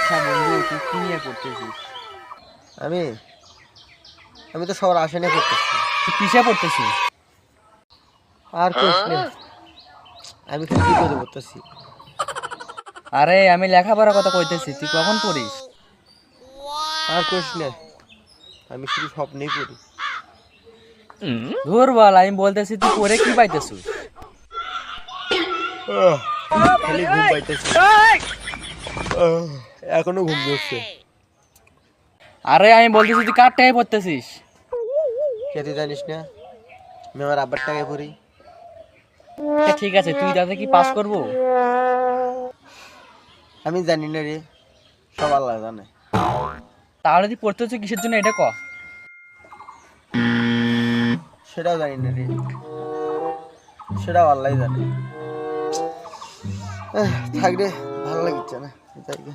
আচ্ছা বন্ধু, তুই কি নিয়ে পড়তেছিস? আমি আমি তো সবার আশা নিয়ে করতেছি। তুই কিসে পড়তেছিস? আর কোশ না, আমি খালি বিপদে পড়তেছি। আরে আমি লেখাপড়ার কথা কইতেছি, তুই কখন পড়িস? আর কোশ না, আমি শুধু স্বপ্নেই পড়ি। ধুর বল, আমি বলতেছি তুই পড়ে কি পাইতেছিস? খালি ঘুম পাইতেছি, এখনো ঘুম ধরছে। আরে আমি বলতেছি তুই কার টাকায় পড়তেছিস? কে তুই জানিস না আমি আমার আব্বার টাকায় পড়ি? ঠিক আছে, তুই তাতে কি পাস করবো? আমি জানি না রে, সব আল্লাহ জানে। তাহলে তুই পড়তেছিস কিসের জন্য এটা ক। সেটাও জানি না রে, সেটাও আল্লাহ জানে। থাক রে, ভালো লাগছে না, যাই গে।